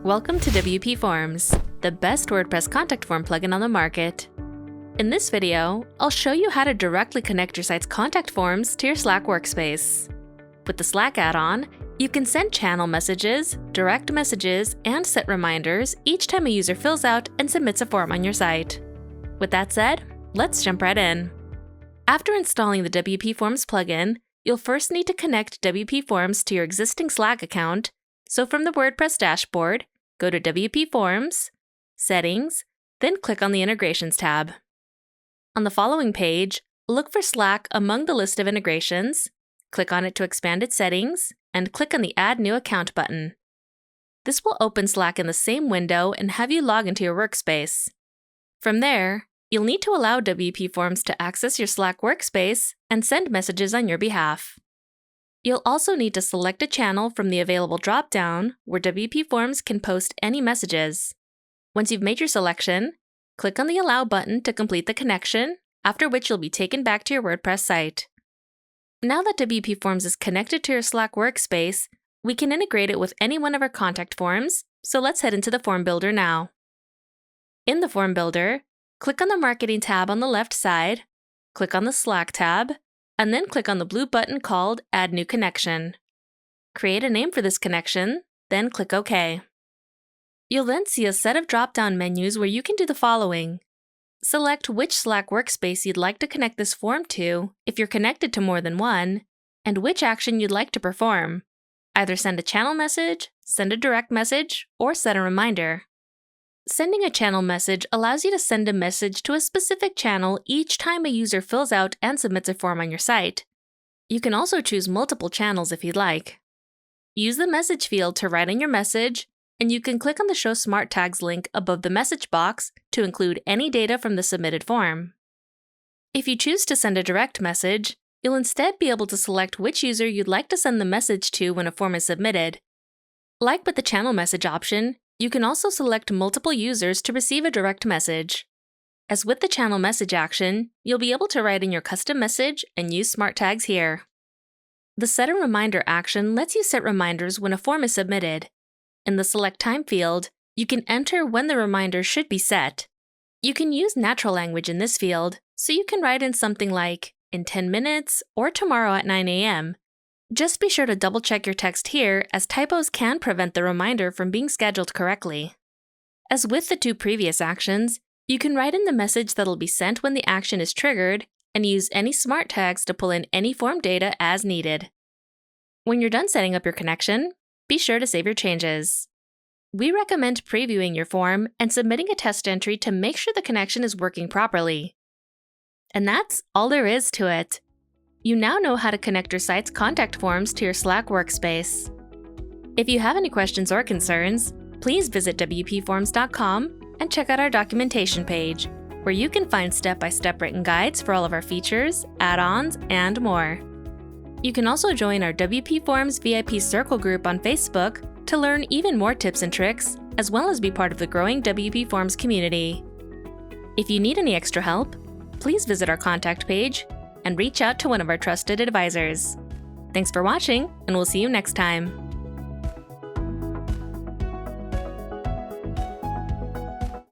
Welcome to WPForms, the best WordPress contact form plugin on the market. In this video, I'll show you how to directly connect your site's contact forms to your Slack workspace. With the Slack add-on, you can send channel messages, direct messages, and set reminders each time a user fills out and submits a form on your site. With that said, let's jump right in. After installing the WPForms plugin, you'll first need to connect WPForms to your existing Slack account. So from the WordPress dashboard, go to WPForms, Settings, then click on the Integrations tab. On the following page, look for Slack among the list of integrations, click on it to expand its settings, and click on the Add New Account button. This will open Slack in the same window and have you log into your workspace. From there, you'll need to allow WPForms to access your Slack workspace and send messages on your behalf. You'll also need to select a channel from the available drop-down where WPForms can post any messages. Once you've made your selection, click on the Allow button to complete the connection, after which you'll be taken back to your WordPress site. Now that WPForms is connected to your Slack workspace, we can integrate it with any one of our contact forms, so let's head into the Form Builder now. In the Form Builder, click on the Marketing tab on the left side, click on the Slack tab, and then click on the blue button called Add New Connection. Create a name for this connection, then click OK. You'll then see a set of drop-down menus where you can do the following. Select which Slack workspace you'd like to connect this form to if you're connected to more than one, and which action you'd like to perform. Either send a channel message, send a direct message, or set a reminder. Sending a channel message allows you to send a message to a specific channel each time a user fills out and submits a form on your site. You can also choose multiple channels if you'd like. Use the message field to write in your message, and you can click on the Show Smart Tags link above the message box to include any data from the submitted form. If you choose to send a direct message, you'll instead be able to select which user you'd like to send the message to when a form is submitted. Like with the channel message option, you can also select multiple users to receive a direct message. As with the channel message action, you'll be able to write in your custom message and use smart tags here. The Set a Reminder action lets you set reminders when a form is submitted. In the Select Time field, you can enter when the reminder should be set. You can use natural language in this field, so you can write in something like, in 10 minutes or tomorrow at 9 a.m. Just be sure to double-check your text here, as typos can prevent the reminder from being scheduled correctly. As with the two previous actions, you can write in the message that'll be sent when the action is triggered, and use any smart tags to pull in any form data as needed. When you're done setting up your connection, be sure to save your changes. We recommend previewing your form and submitting a test entry to make sure the connection is working properly. And that's all there is to it. You now know how to connect your site's contact forms to your Slack workspace. If you have any questions or concerns, please visit WPForms.com and check out our documentation page, where you can find step-by-step written guides for all of our features, add-ons, and more. You can also join our WPForms VIP Circle group on Facebook to learn even more tips and tricks, as well as be part of the growing WPForms community. If you need any extra help, please visit our contact page and reach out to one of our trusted advisors. Thanks for watching, and we'll see you next time.